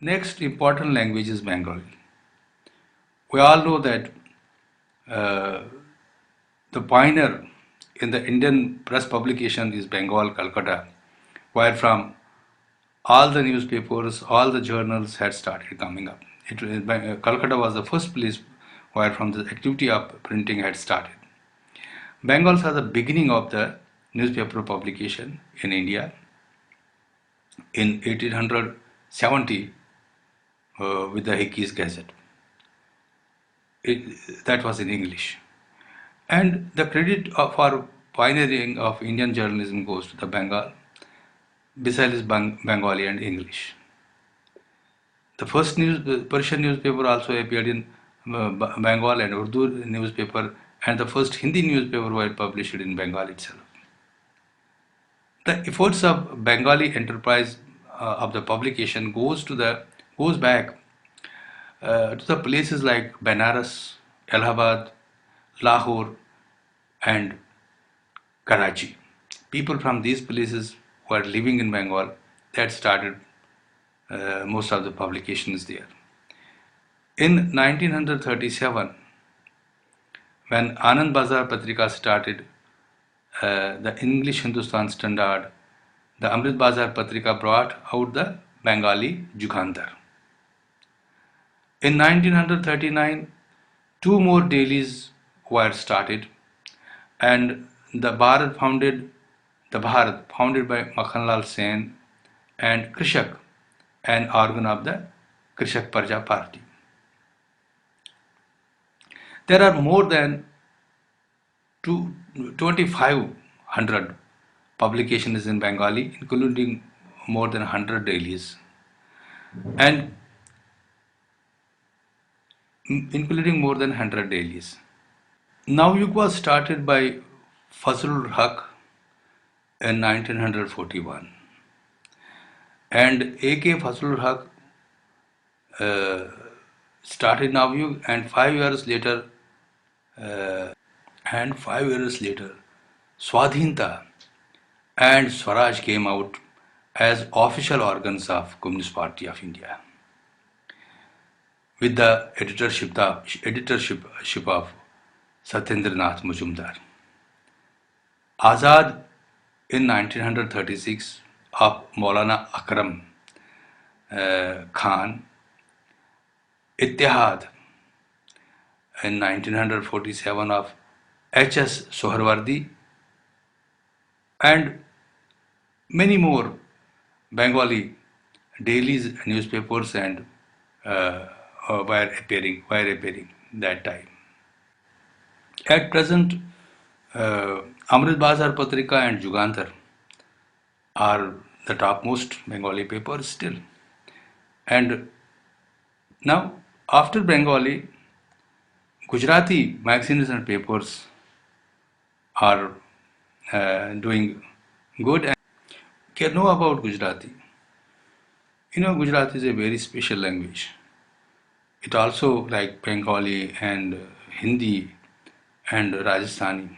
Next important language is Bengali. We all know that uh, the pioneer in the Indian press publication is Bengal, Calcutta, where from all the newspapers, all the journals had started coming up. Calcutta was the first place where from the activity of printing had started. Bengal saw the beginning of the newspaper publication in India in 1870 with the Hickey's Gazette. That was in English. And the credit for pioneering of Indian journalism goes to the Bengal, besides Bengali and English. The first Persian newspaper also appeared in Bengal and Urdu newspaper, and the first Hindi newspaper were published in Bengal itself. The efforts of Bengali enterprise of the publication goes back to the places like Benares, Allahabad, Lahore, and Karachi. People from these places who are living in Bengal that started most of the publications there. In 1937, when Anand Bazar Patrika started the English Hindustan Standard, the Amrit Bazar Patrika brought out the Bengali Jugantar. In 1939, two more dailies were started, and the Bharat founded by Makhanlal Sen and Krishak, an organ of the Krishak Parja Party. There are more than 2,500 publications in Bengali, including more than 100 dailies, and including more than 100 dailies. Navyug was started by Fazlul Haq in 1941, and A.K. Fazlul Haq started Navyug, and 5 years later, Swadhinta and Swaraj came out as official organs of Communist Party of India, with the editorship of Satyendranath Majumdar. Azad in 1936 of Maulana Akram Khan, Ittihad in 1947 of H.S. Soharwardi, and many more Bengali dailies, newspapers, and were appearing that time. At present, Amrit Bazar Patrika and Jugantar are the topmost Bengali papers still. And now, after Bengali, Gujarati magazines and papers are doing good. And you know about Gujarati. You know, Gujarati is a very special language. It also, like Bengali and Hindi and Rajasthani,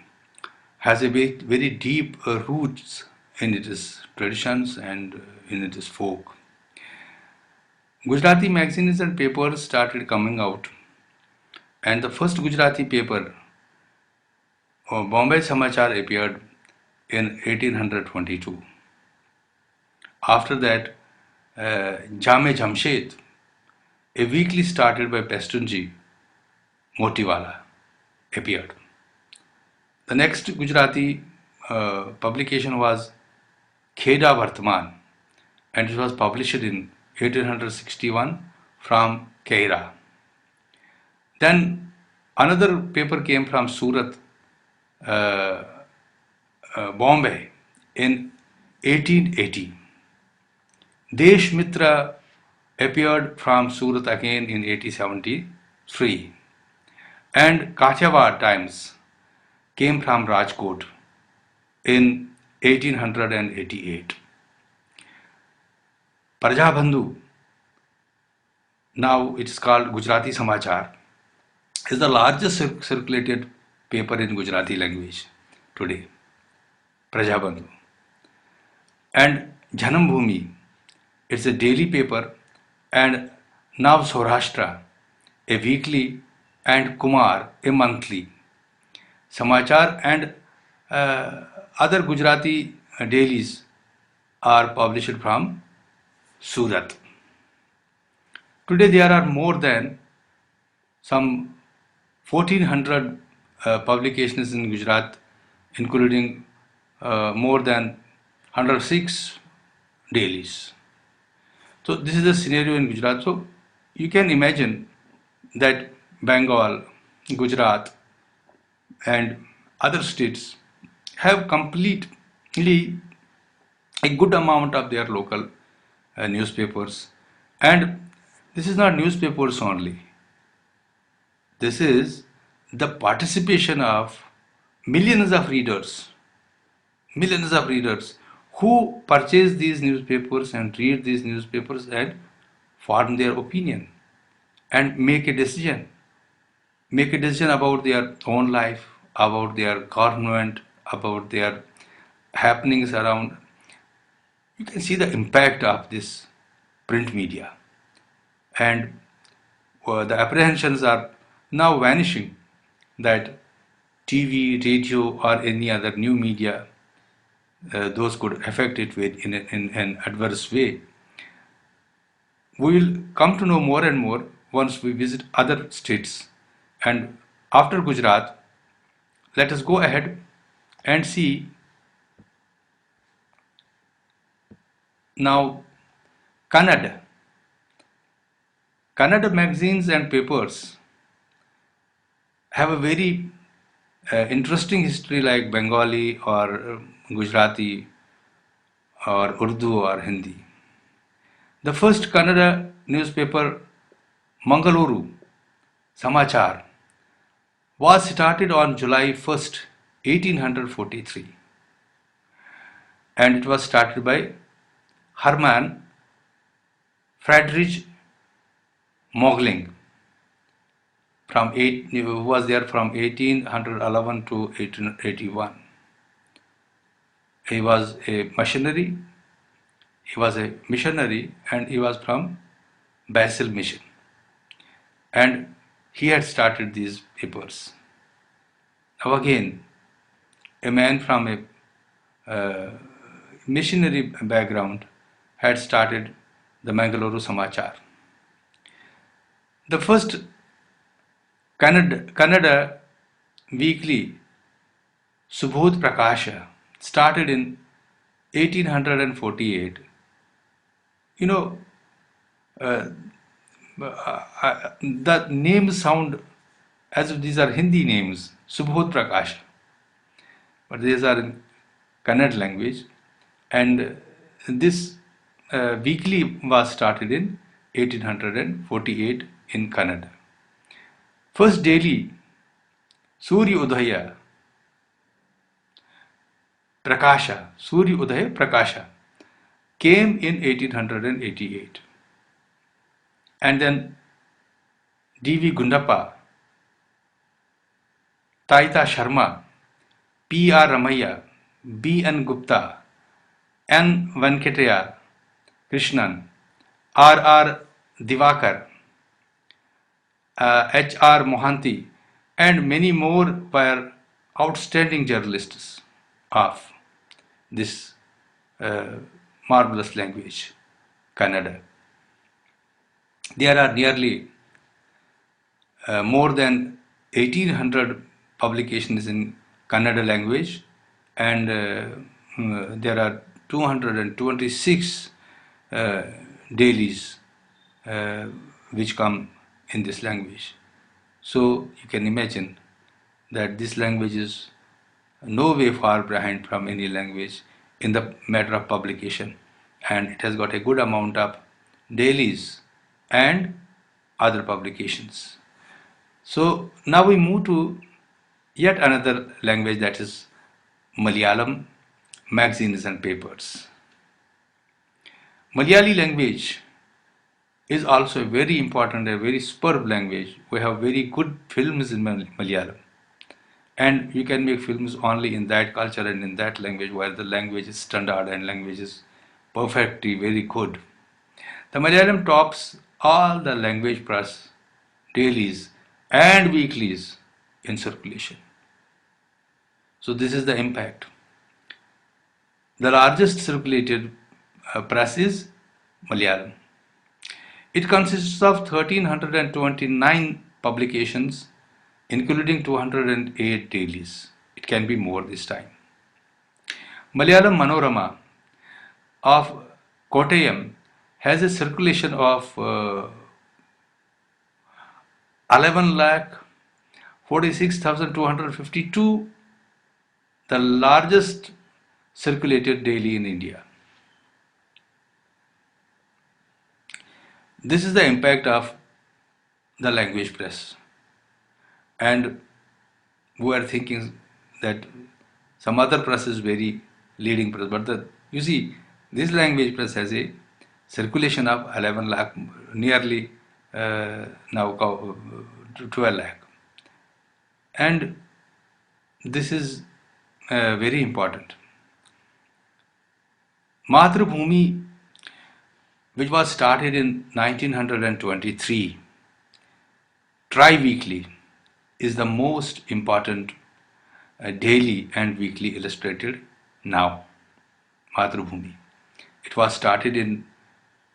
has a very deep roots in its traditions and in its folk. Gujarati magazines and papers started coming out, and the first Gujarati paper, Bombay Samachar, appeared in 1822. After that, Jame Jamshed, a weekly started by Pestunji Motiwala, appeared. The next Gujarati publication was Kheda Vartman, and it was published in 1861 from Kaira. Then another paper came from Surat, Bombay, in 1880. Desh Mitra appeared from Surat again in 1873, and Kathiawar Times came from Rajkot in 1888. Prajabandhu, now it is called Gujarati Samachar, is the largest circulated paper in Gujarati language today. Prajabandhu. And Janam Bhumi, it's a daily paper and Nav Saurashtra, a weekly, and Kumar, a monthly. Samachar and other Gujarati dailies are published from Surat. Today there are more than some 1400 publications in Gujarat, including more than 106 dailies. So this is the scenario in Gujarat. So you can imagine that Bengal, Gujarat, and other states have completely a good amount of their local newspapers. And this is not newspapers only. This is the participation of millions of readers, millions of readers who purchase these newspapers and read these newspapers and form their opinion and make a decision about their own life, about their government, about their happenings around. You can see the impact of this print media, and the apprehensions are now vanishing that TV, radio, or any other new media, those could affect it in an adverse way. We will come to know more and more once we visit other states. And after Gujarat, let us go ahead and see now Kannada. Kannada magazines and papers have a very interesting history like Bengali or Gujarati or Urdu or Hindi. The first Kannada newspaper, Mangaluru Samachar, was started on July 1st, 1843, and it was started by Herman Friedrich Mogling who was there from 1811 to 1881. He was a missionary and he was from Basil Mission, and he had started these papers. Now again, a man from a missionary background had started the Mangaluru Samachar. The first Kannada weekly, Subodh Prakasha, started in 1848. You know, the names sound as if these are Hindi names, Subodh Prakasha, but these are in Kannada language, and this weekly was started in 1848 in Kannada. First daily, Surya Udaya Prakasha came in 1888. And then D.V. Gundappa, Taita Sharma, P.R. Ramaiah, B.N. Gupta, N. Venkataya Krishnan, R.R. Divakar, H.R. Mohanty, and many more were outstanding journalists of this marvelous language, Kannada. There are nearly more than 1800 publications in Kannada language, and there are 226 dailies which come in this language. So you can imagine that this language is no way far behind from any language in the matter of publication, and it has got a good amount of dailies and other publications. So now we move to yet another language, that is Malayalam magazines and papers. Malayali language is also a very important and very superb language. We have very good films in Malayalam, and you can make films only in that culture and in that language where the language is standard and language is perfectly very good. The Malayalam tops all the language press dailies and weeklies in circulation. So this is the impact. The largest circulated press is Malayalam. It consists of 1329 publications, including 208 dailies. It can be more this time. Malayalam Manorama of Kottayam has a circulation of 11 lakh 46,252, the largest circulated daily in India. This is the impact of the language press. And we are thinking that some other press is very leading press, but you see, this language press has a circulation of 11 lakh, nearly now 12 lakh. And this is very important. Mathrubhumi, which was started in 1923, tri-weekly, is the most important daily and weekly illustrated now. Mathrubhumi. It was started in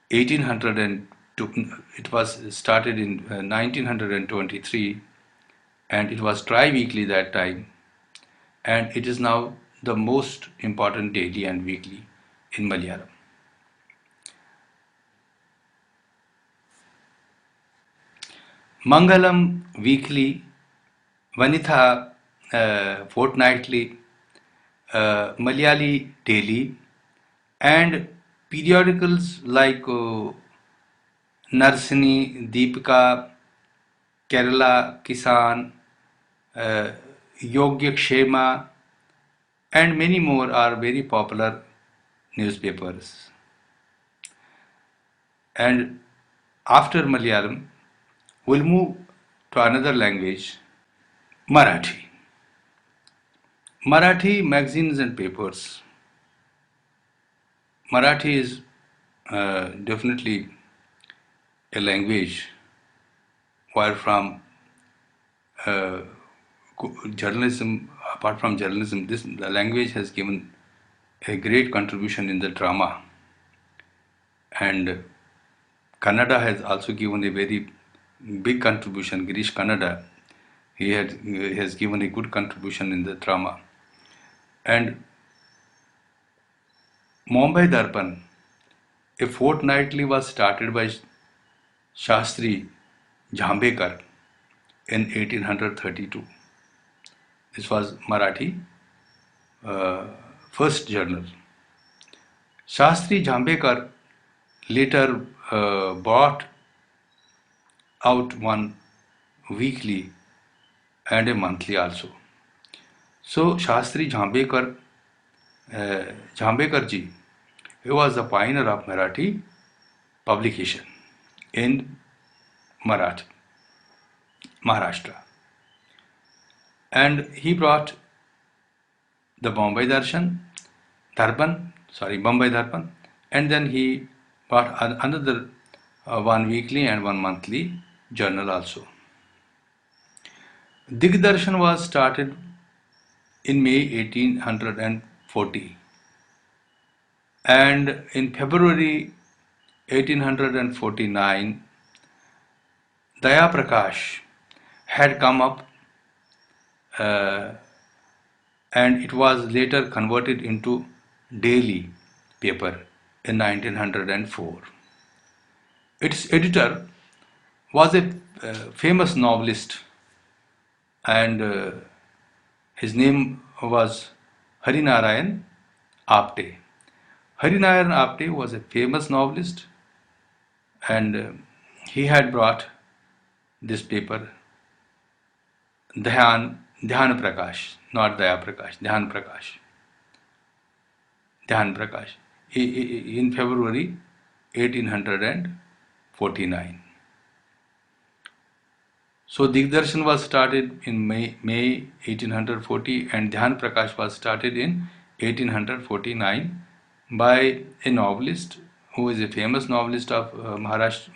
1923, and it was tri-weekly that time, and it is now the most important daily and weekly in Malayalam. Mangalam weekly, Vanitha fortnightly, Malayali daily, and periodicals like Narsini, Deepika, Kerala Kisan, Yogya Kshema, and many more are very popular newspapers. And after Malayalam, we'll move to another language, Marathi. Marathi magazines and papers. Marathi is definitely a language where from journalism, apart from journalism, the language has given a great contribution in the drama. And Kannada has also given a very big contribution. Girish Kannada, he has given a good contribution in the drama. And Mumbai Darpan, a fortnightly, was started by Shastri Jhambekar in 1832. This was Marathi first journal. Shastri Jhambekar later brought out one weekly and a monthly also. So Shastri Jhambekar ji, he was the pioneer of Marathi publication in Maharashtra. And he brought the Bombay Darpan, and then he brought another one weekly and one monthly journal also. Digdarshan was started in May 1840, and in February 1849, Daya Prakash had come up, and it was later converted into daily paper in 1904. Its editor was a famous novelist, and his name was Harinarayan Apte. Harinarayan Apte was a famous novelist, and he had brought this paper, Dhyan Prakash, not Daya Prakash, Dhyan Prakash, in February 1849. So Digdarshan was started in May 1840, and Dhyan Prakash was started in 1849 by a novelist who is a famous novelist of Maharashtra.